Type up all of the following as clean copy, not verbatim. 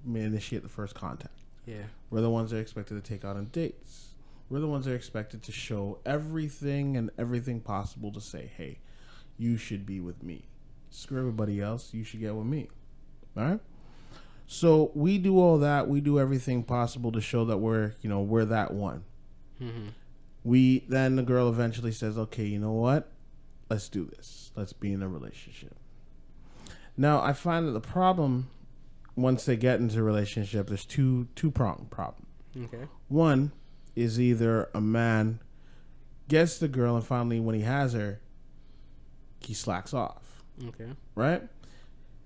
initiate the first contact. Yeah. We're the ones that are expected to take out on dates. We're the ones that are expected to show everything possible to say, hey, you should be with me. Screw everybody else. You should get with me. All right? So we do all that. We do everything possible to show that we're that one. Mm-hmm. Then the girl eventually says, okay, you know what? Let's do this. Let's be in a relationship. Now, I find that the problem, once they get into a relationship, there's two-pronged problem. Okay. One is either a man gets the girl and finally when he has her, he slacks off. Okay. Right?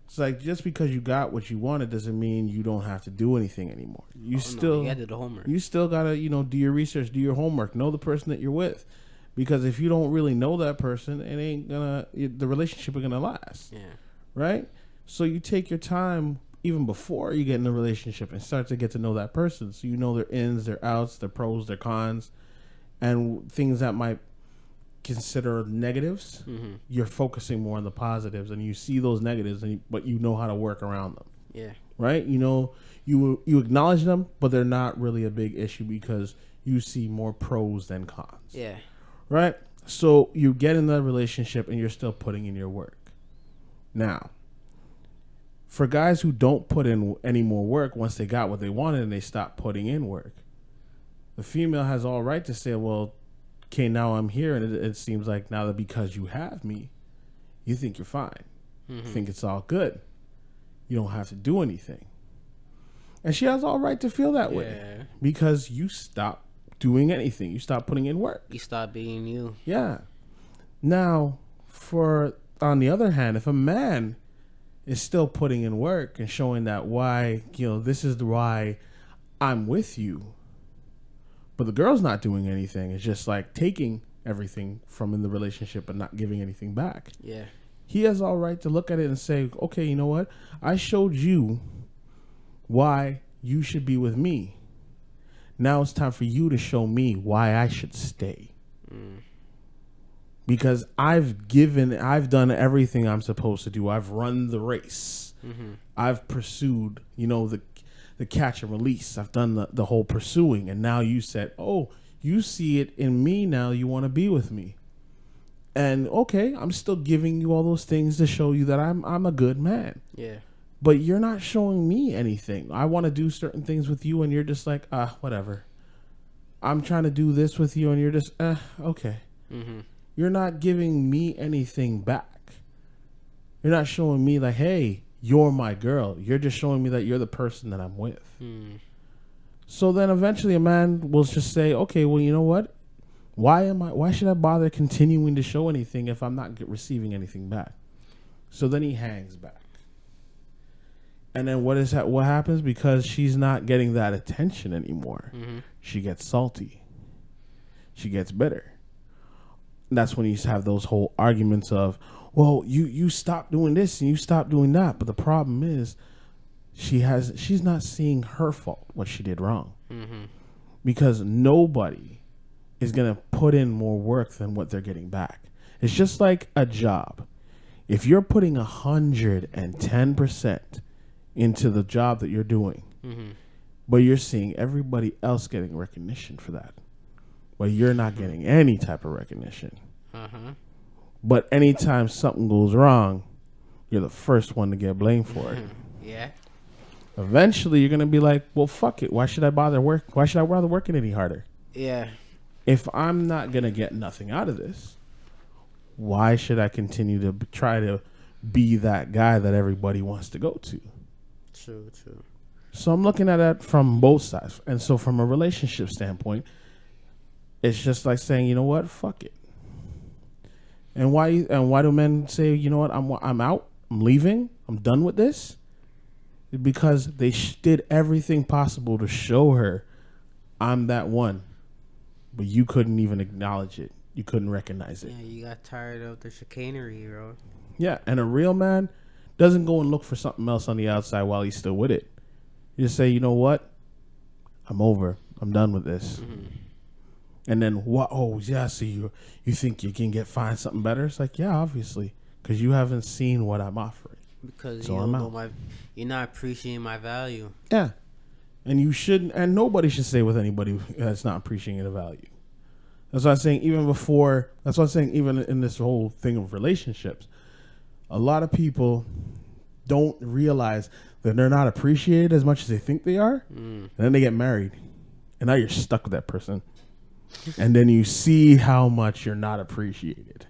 It's like just because you got what you wanted doesn't mean you don't have to do anything anymore. You gotta do the homework. You still gotta, do your research, do your homework, know the person that you're with. Because if you don't really know that person, the relationship is gonna last. Yeah. Right? So you take your time even before you get in a relationship and start to get to know that person. So you know their ins, their outs, their pros, their cons, and things that might consider negatives. Mm-hmm. You're focusing more on the positives, and you see those negatives, but you know how to work around them. Yeah. Right? You acknowledge them, but they're not really a big issue because you see more pros than cons. Yeah. Right? So you get in that relationship and you're still putting in your work. Now, for guys who don't put in any more work once they got what they wanted and they stop putting in work, the female has all right to say, well, okay, now I'm here, and it seems like now that because you have me, you think you're fine. Mm-hmm. You think it's all good. You don't have to do anything. And she has all right to feel that way because you stop doing anything. You stop putting in work. You stop being you. Yeah. Now, on the other hand, if a man is still putting in work and showing that this is why I'm with you, but the girl's not doing anything. It's just like taking everything from in the relationship and not giving anything back. Yeah. He has all right to look at it and say, okay, you know what? I showed you why you should be with me. Now it's time for you to show me why I should stay. Because I've done everything I'm supposed to do. I've run the race. Mm-hmm. I've pursued, the catch and release. I've done the whole pursuing. And now you said, oh, you see it in me now. You want to be with me. And okay, I'm still giving you all those things to show you that I'm a good man. Yeah. But you're not showing me anything. I want to do certain things with you and you're just like, whatever. I'm trying to do this with you and you're just, okay. Mm-hmm. You're not giving me anything back. You're not showing me like, hey, you're my girl. You're just showing me that you're the person that I'm with. So then eventually a man will just say, okay, well, you know what? Why should I bother continuing to show anything if I'm not receiving anything back? So then he hangs back. And then what happens? Because she's not getting that attention anymore. Mm-hmm. She gets salty. She gets bitter. And that's when you have those whole arguments of, well, you stop doing this and you stop doing that. But the problem is she's not seeing her fault, what she did wrong. Mm-hmm. Because nobody is going to put in more work than what they're getting back. It's just like a job. If you're putting 110% into the job that you're doing, mm-hmm. but you're seeing everybody else getting recognition for that, but you're not getting any type of recognition. Uh-huh. But anytime something goes wrong, you're the first one to get blamed for it. Yeah. Eventually, you're going to be like, well, fuck it. Why should I bother work? Why should I bother working any harder? Yeah. If I'm not going to get nothing out of this, why should I continue to try to be that guy that everybody wants to go to? True. So I'm looking at it from both sides. And so from a relationship standpoint, it's just like saying, you know what? Fuck it. And why do men say, you know what? I'm out. I'm leaving. I'm done with this. Because they did everything possible to show her I'm that one. But you couldn't even acknowledge it. You couldn't recognize it. Yeah, you got tired of the chicanery, bro. Yeah, and a real man doesn't go and look for something else on the outside while he's still with it. You just say, you know what? I'm over. I'm done with this. Mm-hmm. And then what? Oh, yeah. So you think you can find something better? It's like, yeah, obviously, because you haven't seen what I'm offering. Because So you I'm don't know out. you're not appreciating my value. Yeah. And you shouldn't, and nobody should stay with anybody that's not appreciating the value. That's what I'm saying. That's what I'm saying. Even in this whole thing of relationships, a lot of people don't realize that they're not appreciated as much as they think they are, and then they get married, and now you're stuck with that person, and then you see how much you're not appreciated.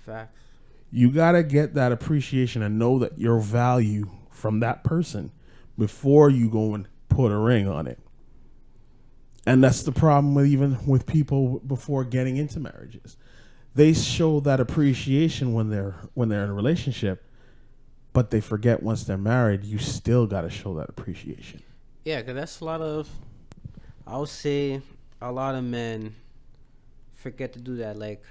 Facts. You gotta get that appreciation and know that your value from that person before you go and put a ring on it. And that's the problem with even with people before getting into marriages. They show that appreciation when they're in a relationship, but they forget once they're married, you still got to show that appreciation. Yeah, because that's a lot of, I would say, a lot of men forget to do that. Like,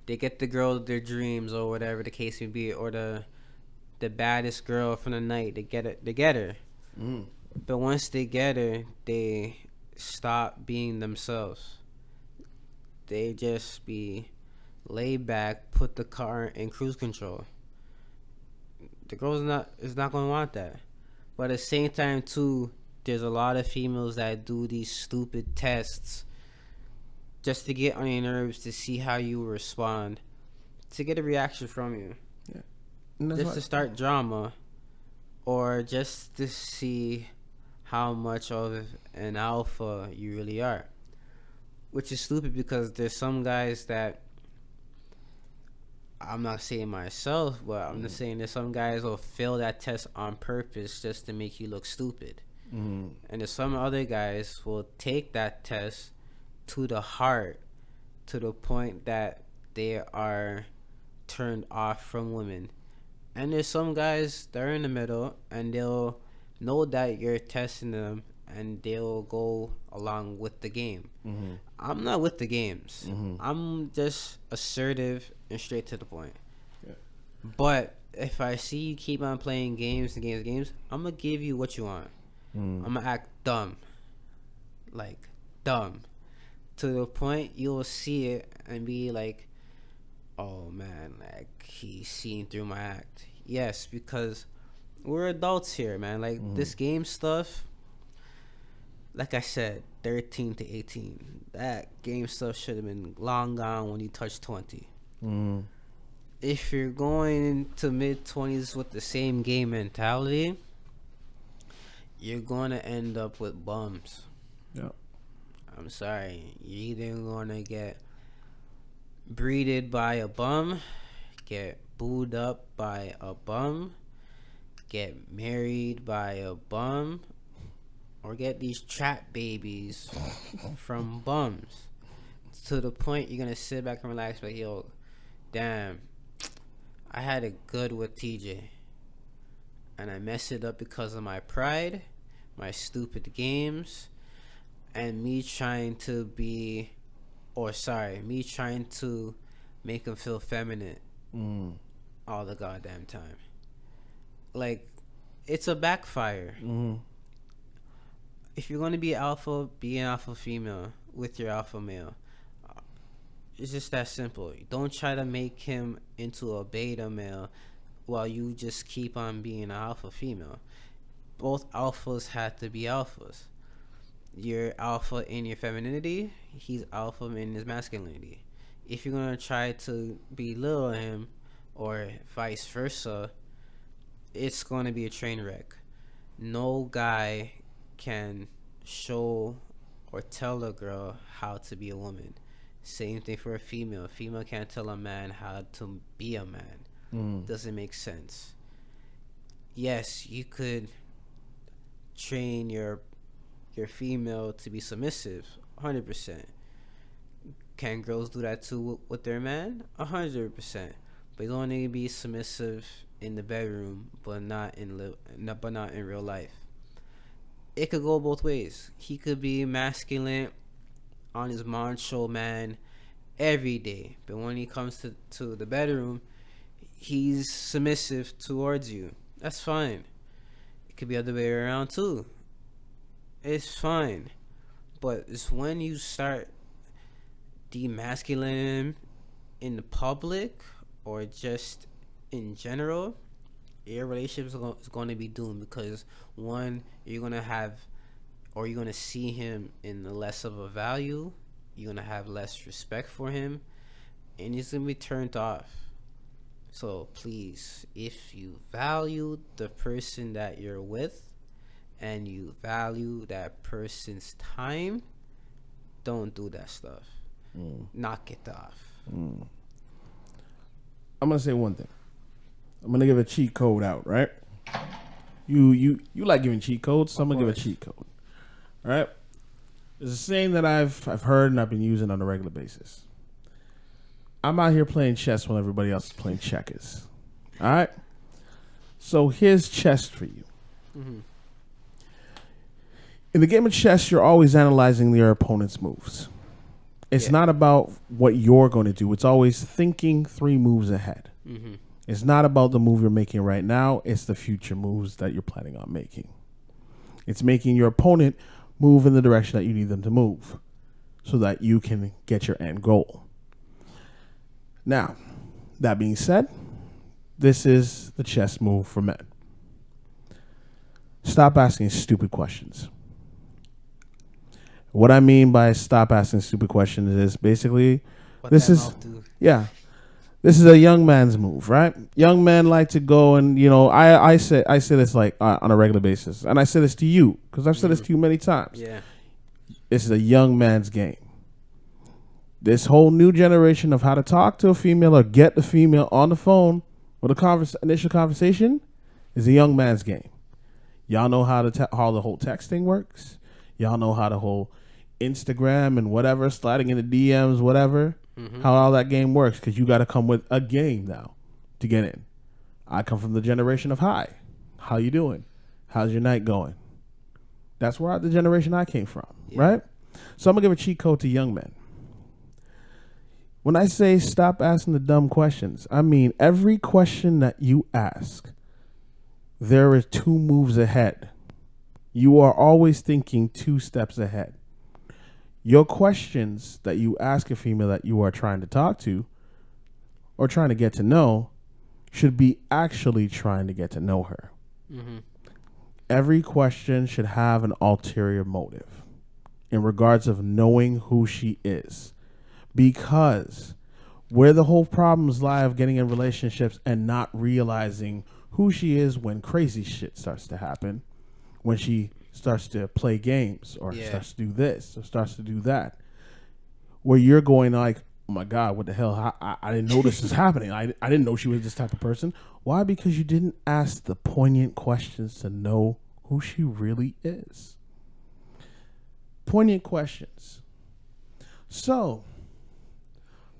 they get the girl of their dreams or whatever the case may be, or the baddest girl from the night. They get her. But once they get her, they stop being themselves. They just be laid back, put the car in cruise control. The girl's is not gonna want that. But at the same time too, there's a lot of females that do these stupid tests just to get on your nerves, to see how you respond, to get a reaction from you. Yeah. Just to start drama, or just to see how much of an alpha you really are. Which is stupid, because there's some guys that, I'm not saying myself, but I'm just saying there's some guys will fail that test on purpose just to make you look stupid. And there's some other guys will take that test to the heart, to the point that they are turned off from women. And there's some guys that are in the middle, and they'll know that you're testing them, and they'll go along with the game. I'm not with the games. I'm just assertive and straight to the point. Yeah. But if I see you keep on playing games, I'm gonna give you what you want. I'm gonna act dumb, like dumb, to the point you'll see it and be like, "Oh man, like he's seeing through my act." Yes, because we're adults here, man. Like this game stuff. Like I said, 13 to 18. That game stuff should have been long gone when you touched 20. If you're going into mid-20s with the same game mentality, you're going to end up with bums. Yeah. I'm sorry. You're either going to get breeded by a bum, get booed up by a bum, get married by a bum, or get these trap babies from bums. To the point you're going to sit back and relax, like, yo, damn, I had it good with TJ, and I messed it up because of my pride, my stupid games, and me trying to make him feel feminine all the goddamn time. Like, it's a backfire. If you're going to be alpha, be an alpha female with your alpha male. It's just that simple. Don't try to make him into a beta male while you just keep on being an alpha female. Both alphas have to be alphas. You're alpha in your femininity, he's alpha in his masculinity. If you're going to try to belittle him, or vice versa, it's going to be a train wreck. No guy can show or tell a girl how to be a woman. Same thing for a female. A female can't tell a man how to be a man. Doesn't make sense. Yes, you could train your female to be submissive, 100%. Can girls do that too with their man? 100%. But you only be submissive in the bedroom, but not in real life. It could go both ways. He could be masculine on his macho man every day, but when he comes to the bedroom, he's submissive towards you. That's fine. It could be the other way around too. It's fine. But it's when you start demasculating in the public or just in general, your relationship is going to be doomed because one, you're going to have, or you're going to see him in less of a value. You're going to have less respect for him, and he's going to be turned off. So please, if you value the person that you're with and you value that person's time, don't do that stuff. Knock it off. I'm gonna say one thing. I'm gonna give a cheat code out, right? You like giving cheat codes, so I'm gonna give a cheat code. All right? There's a saying that I've heard and I've been using on a regular basis. I'm out here playing chess while everybody else is playing checkers. All right? So here's chess for you. Mm-hmm. In the game of chess, you're always analyzing your opponent's moves. It's not about what you're going to do. It's always thinking 3 moves ahead. Mm-hmm. It's not about the move you're making right now. It's the future moves that you're planning on making. It's making your opponent move in the direction that you need them to move so that you can get your end goal. Now, that being said, this is the chess move for men. Stop asking stupid questions. What I mean by stop asking stupid questions is basically this is a young man's move, right? Young men like to go and, I say this like on a regular basis, and I say this to you because I've said this to you many times. Yeah, this is a young man's game. This whole new generation of how to talk to a female or get the female on the phone with a initial conversation is a young man's game. Y'all know how how the whole texting works. Y'all know how the whole Instagram and whatever, sliding in the DMs, whatever, how all that game works, because you got to come with a game now to get in. I come from the generation of hi. How you doing? How's your night going? That's where the generation I came from, right? So I'm going to give a cheat code to young men. When I say stop asking the dumb questions, I mean every question that you ask, there is 2 moves ahead. You are always thinking 2 steps ahead. Your questions that you ask a female that you are trying to talk to or trying to get to know should be actually trying to get to know her. Mm-hmm. Every question should have an ulterior motive in regards of knowing who she is. Because where the whole problems lie of getting in relationships and not realizing who she is when crazy shit starts to happen, when she starts to play games or starts to do this or starts to do that, where you're going like, oh my God, what the hell? I didn't know this was happening. I didn't know she was this type of person. Why? Because you didn't ask the poignant questions to know who she really is. Poignant questions. So,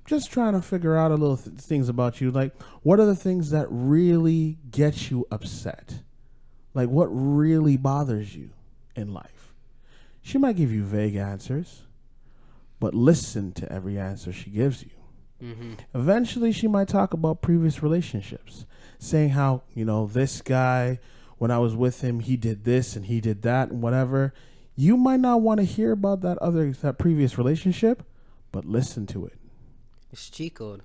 just trying to figure out a little things about you. Like, what are the things that really get you upset? Like, what really bothers you in life? She might give you vague answers, but listen to every answer she gives you. Mm-hmm. Eventually, she might talk about previous relationships, saying how, this guy, when I was with him, he did this and he did that and whatever. You might not want to hear about that previous relationship, but listen to it. It's cheat code.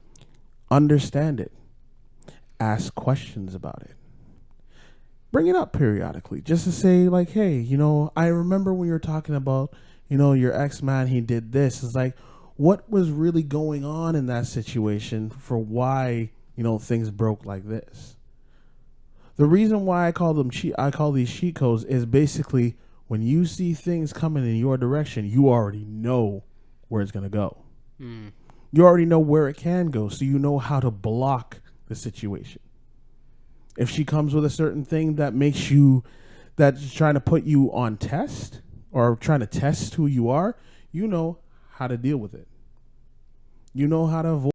Understand it. Ask questions about it. Bring it up periodically just to say like, hey, I remember when you were talking about, your ex-man, he did this. It's like, what was really going on in that situation for why, things broke like this? The reason why I call these cheat codes is basically when you see things coming in your direction, you already know where it's going to go. Mm. You already know where it can go, so you know how to block the situation. If she comes with a certain thing that's trying to put you on test or trying to test who you are, you know how to deal with it. You know how to avoid